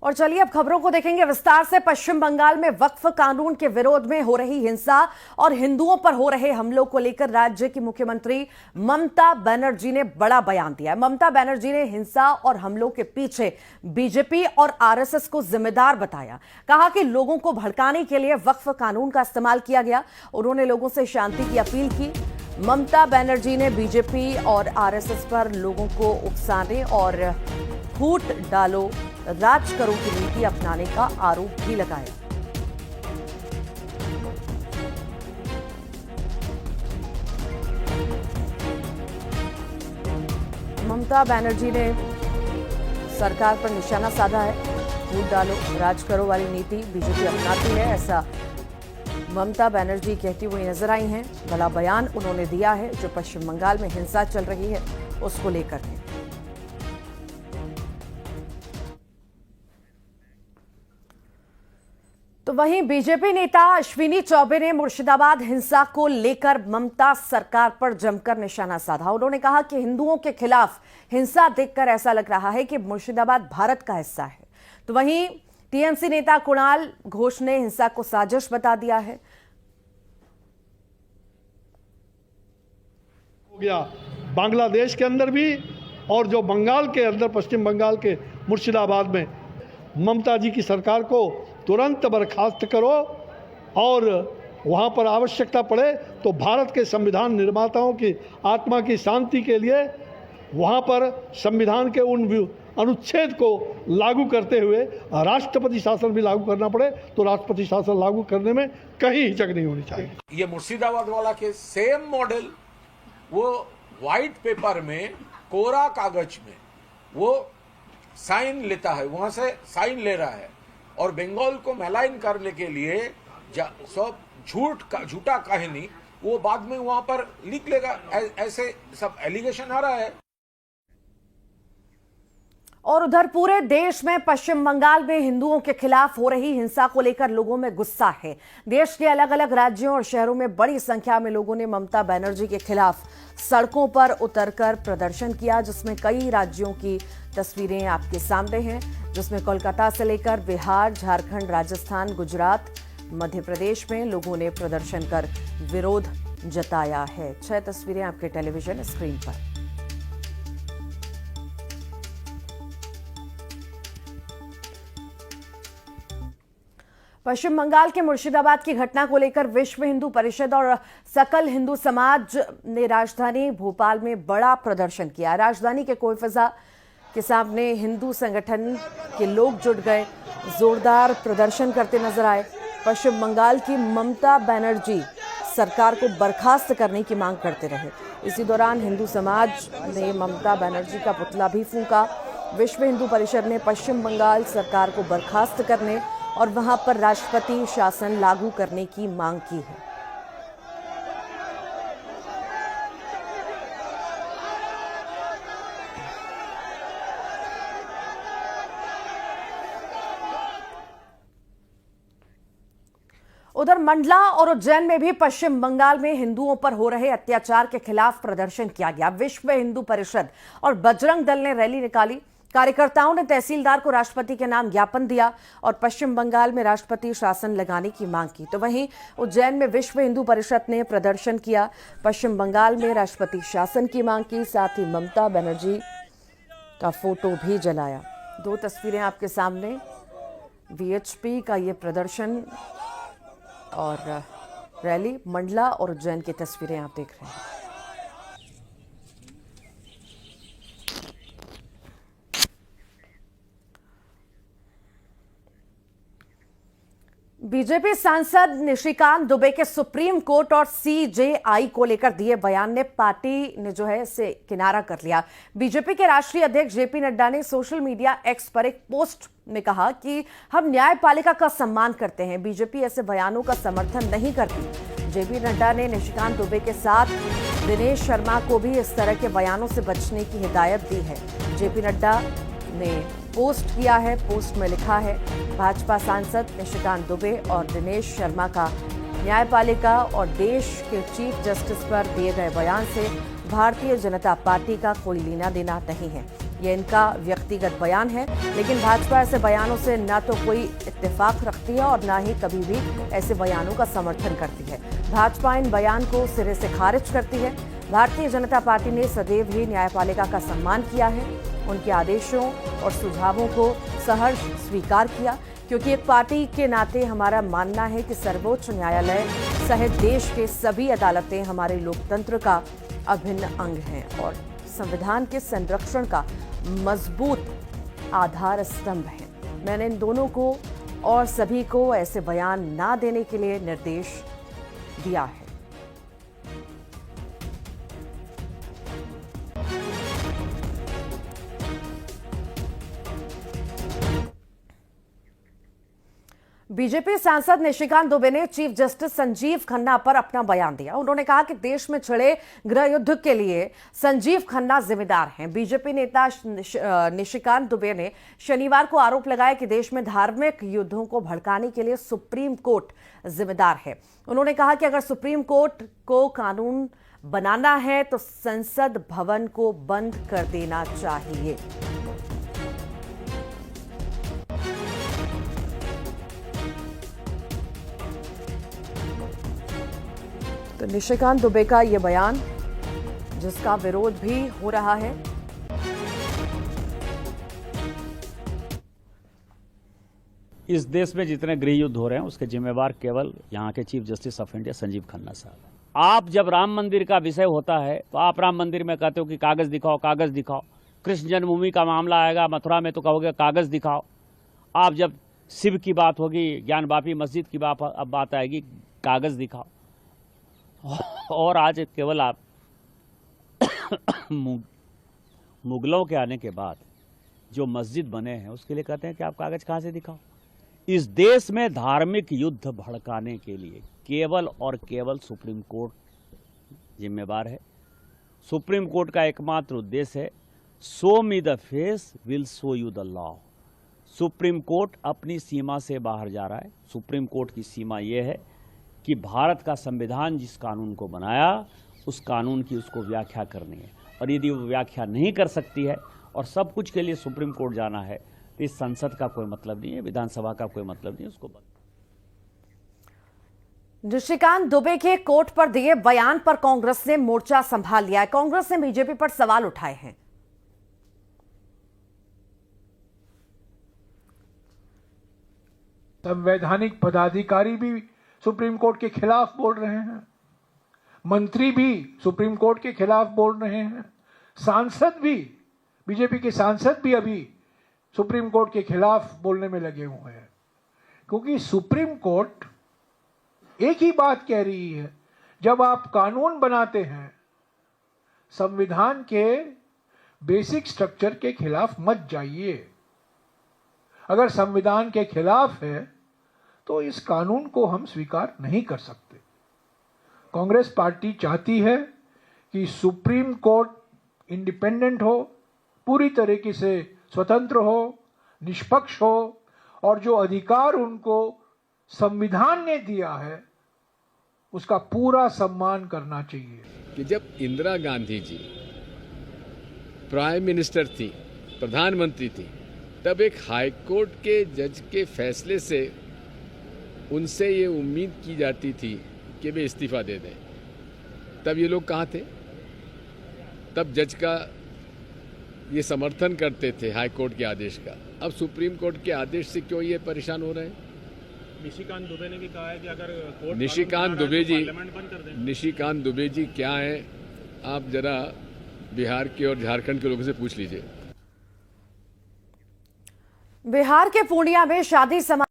और चलिए अब खबरों को देखेंगे विस्तार से। पश्चिम बंगाल में वक्फ कानून के विरोध में हो रही हिंसा और हिंदुओं पर हो रहे हमलों को लेकर राज्य की मुख्यमंत्री ममता बनर्जी ने बड़ा बयान दिया है। ममता बनर्जी ने हिंसा और हमलों के पीछे बीजेपी और आरएसएस को जिम्मेदार बताया। कहा कि लोगों को भड़काने के लिए वक्फ कानून का इस्तेमाल किया गया। उन्होंने लोगों से शांति की अपील की। ममता बनर्जी ने बीजेपी और आरएसएस पर लोगों को उकसाने और फूट डालो राज करो की नीति अपनाने का आरोप भी लगाया। ममता बनर्जी ने सरकार पर निशाना साधा है। फूट डालो राज करो वाली नीति बीजेपी अपनाती है, ऐसा ममता बनर्जी कहती हुई नजर आई हैं। बड़ा बयान उन्होंने दिया है जो पश्चिम बंगाल में हिंसा चल रही है उसको लेकर के। तो वहीं बीजेपी नेता अश्विनी चौबे ने मुर्शिदाबाद हिंसा को लेकर ममता सरकार पर जमकर निशाना साधा। उन्होंने कहा कि हिंदुओं के खिलाफ हिंसा देखकर ऐसा लग रहा है कि मुर्शिदाबाद भारत का हिस्सा है। तो वहीं टीएमसी नेता कुणाल घोष ने हिंसा को साजिश बता दिया है। हो गया बांग्लादेश के अंदर भी और जो बंगाल के अंदर पश्चिम बंगाल के मुर्शिदाबाद में ममता जी की सरकार को तुरंत बर्खास्त करो और वहाँ पर आवश्यकता पड़े तो भारत के संविधान निर्माताओं की आत्मा की शांति के लिए वहाँ पर संविधान के उन अनुच्छेद को लागू करते हुए राष्ट्रपति शासन भी लागू करना पड़े तो राष्ट्रपति शासन लागू करने में कहीं हिचक नहीं होनी चाहिए। ये मुर्शिदाबाद वाला के सेम मॉडल वो व्हाइट पेपर में कोरा कागज में वो साइन लेता है, वहां से साइन ले रहा है और बंगाल को मैलाइन करने के लिए सब झूठा कहानी वो बाद में वहां पर लिख लेगा। ऐसे सब एलिगेशन आ रहा है। और उधर पूरे देश में पश्चिम बंगाल में हिंदुओं के खिलाफ हो रही हिंसा को लेकर लोगों में गुस्सा है। देश के अलग अलग राज्यों और शहरों में बड़ी संख्या में लोगों ने ममता बनर्जी के खिलाफ सड़कों पर उतरकर प्रदर्शन किया, जिसमें कई राज्यों की तस्वीरें आपके सामने हैं, जिसमें कोलकाता से लेकर बिहार, झारखंड, राजस्थान, गुजरात, मध्य प्रदेश में लोगों ने प्रदर्शन कर विरोध जताया है। 6 तस्वीरें आपके टेलीविजन स्क्रीन पर। पश्चिम बंगाल के मुर्शिदाबाद की घटना को लेकर विश्व हिंदू परिषद और सकल हिंदू समाज ने राजधानी भोपाल में बड़ा प्रदर्शन किया। राजधानी के कोई फिजा के सामने हिंदू संगठन के लोग जुट गए, जोरदार प्रदर्शन करते नजर आए। पश्चिम बंगाल की ममता बनर्जी सरकार को बर्खास्त करने की मांग करते रहे। इसी दौरान हिंदू समाज ने ममता बनर्जी का पुतला भी फूंका। विश्व हिंदू परिषद ने पश्चिम बंगाल सरकार को बर्खास्त करने और वहां पर राष्ट्रपति शासन लागू करने की मांग की है। उधर मंडला और उज्जैन में भी पश्चिम बंगाल में हिंदुओं पर हो रहे अत्याचार के खिलाफ प्रदर्शन किया गया। विश्व हिंदू परिषद और बजरंग दल ने रैली निकाली। कार्यकर्ताओं ने तहसीलदार को राष्ट्रपति के नाम ज्ञापन दिया और पश्चिम बंगाल में राष्ट्रपति शासन लगाने की मांग की। तो वहीं उज्जैन में विश्व हिंदू परिषद ने प्रदर्शन किया, पश्चिम बंगाल में राष्ट्रपति शासन की मांग की, साथ ही ममता बनर्जी का फोटो भी जलाया। 2 तस्वीरें आपके सामने, वीएचपी का ये प्रदर्शन और रैली, मंडला और उज्जैन की तस्वीरें आप देख रहे हैं। बीजेपी सांसद निशिकांत दुबे के सुप्रीम कोर्ट और सीजेआई को लेकर दिए बयान ने पार्टी ने जो है इसे किनारा कर लिया। बीजेपी के राष्ट्रीय अध्यक्ष जेपी नड्डा ने सोशल मीडिया एक्स पर एक पोस्ट में कहा कि हम न्यायपालिका का सम्मान करते हैं, बीजेपी ऐसे बयानों का समर्थन नहीं करती। जेपी नड्डा ने निशिकांत दुबे के साथ दिनेश शर्मा को भी इस तरह के बयानों से बचने की हिदायत दी है। जेपी नड्डा ने पोस्ट किया है, पोस्ट में लिखा है, भाजपा सांसद निशिकांत दुबे और दिनेश शर्मा का न्यायपालिका और देश के चीफ जस्टिस पर दिए गए बयान से भारतीय जनता पार्टी का कोई लेना देना नहीं है। ये इनका व्यक्तिगत बयान है, लेकिन भाजपा ऐसे बयानों से न तो कोई इत्तेफाक रखती है और न ही कभी भी ऐसे बयानों का समर्थन करती है। भाजपा इन बयान को सिरे से खारिज करती है। भारतीय जनता पार्टी ने सदैव ही न्यायपालिका का सम्मान किया है, उनके आदेशों और सुझावों को सहर्ष स्वीकार किया, क्योंकि एक पार्टी के नाते हमारा मानना है कि सर्वोच्च न्यायालय सहित देश के सभी अदालतें हमारे लोकतंत्र का अभिन्न अंग हैं और संविधान के संरक्षण का मजबूत आधार स्तंभ है। मैंने इन दोनों को और सभी को ऐसे बयान ना देने के लिए निर्देश दिया है। बीजेपी सांसद निशिकांत दुबे ने चीफ जस्टिस संजीव खन्ना पर अपना बयान दिया। उन्होंने कहा कि देश में छिड़े गृह युद्ध के लिए संजीव खन्ना जिम्मेदार हैं। बीजेपी नेता निशिकांत दुबे ने शनिवार को आरोप लगाया कि देश में धार्मिक युद्धों को भड़काने के लिए सुप्रीम कोर्ट जिम्मेदार है। उन्होंने कहा कि अगर सुप्रीम कोर्ट को कानून बनाना है तो संसद भवन को बंद कर देना चाहिए। तो निशिकांत दुबे का ये बयान, जिसका विरोध भी हो रहा है। इस देश में जितने गृह युद्ध हो रहे हैं उसके जिम्मेवार केवल यहाँ के chief justice of India Sanjeev Khanna साहब हैं। आप जब राम मंदिर का विषय होता है तो आप राम मंदिर में कहते हो कि कागज दिखाओ, कागज दिखाओ। कृष्ण जन्मभूमि का मामला आएगा मथुरा में तो कहोगे कागज दिखाओ। आप जब शिव की बात होगी, ज्ञान वापी मस्जिद की बात आएगी, कागज दिखाओ। और आज केवल आप मुगलों के आने के बाद जो मस्जिद बने हैं उसके लिए कहते हैं कि आप कागज कहां से दिखाओ। इस देश में धार्मिक युद्ध भड़काने के लिए केवल और केवल सुप्रीम कोर्ट जिम्मेवार है। सुप्रीम कोर्ट का एकमात्र उद्देश्य है show me the face will show you the law. Supreme court अपनी सीमा से बाहर जा रहा है। सुप्रीम कोर्ट की सीमा यह है कि भारत का संविधान जिस कानून को बनाया उस कानून की उसको व्याख्या करनी है, और यदि वो व्याख्या नहीं कर सकती है और सब कुछ के लिए सुप्रीम कोर्ट जाना है तो इस संसद का कोई मतलब नहीं है, विधानसभा का कोई मतलब नहीं है। उसको निशिकांत दुबे के कोर्ट पर दिए बयान पर कांग्रेस ने मोर्चा संभाल लिया है। कांग्रेस ने बीजेपी पर सवाल उठाए हैं। संवैधानिक पदाधिकारी भी सुप्रीम कोर्ट के खिलाफ बोल रहे हैं, मंत्री भी सुप्रीम कोर्ट के खिलाफ बोल रहे हैं, सांसद भी, बीजेपी के सांसद भी अभी सुप्रीम कोर्ट के खिलाफ बोलने में लगे हुए हैं। क्योंकि सुप्रीम कोर्ट एक ही बात कह रही है, जब आप कानून बनाते हैं संविधान के बेसिक स्ट्रक्चर के खिलाफ मत जाइए। अगर संविधान के खिलाफ है तो इस कानून को हम स्वीकार नहीं कर सकते। कांग्रेस पार्टी चाहती है कि सुप्रीम कोर्ट इंडिपेंडेंट हो, पूरी तरीके से स्वतंत्र हो, निष्पक्ष हो, और जो अधिकार उनको संविधान ने दिया है उसका पूरा सम्मान करना चाहिए। कि जब इंदिरा गांधी जी प्राइम मिनिस्टर थी, प्रधानमंत्री थी, तब एक हाई कोर्ट के जज के फैसले से उनसे ये उम्मीद की जाती थी कि वे इस्तीफा दे दें। तब ये लोग कहाँ थे? तब जज का ये समर्थन करते थे हाई कोर्ट के आदेश का। अब सुप्रीम कोर्ट के आदेश से क्यों ये परेशान हो रहे हैं? निशिकांत दुबे ने भी कहा है कि अगर कोर्ट निशिकांत दुबे जी, पार्लियामेंट बंद कर दें। निशिकांत दुबे जी क्या हैं? आप जरा बिहार के और झारखंड के लोगों से पूछ लीजिए। बिहार के पूर्णिया में शादी समारोह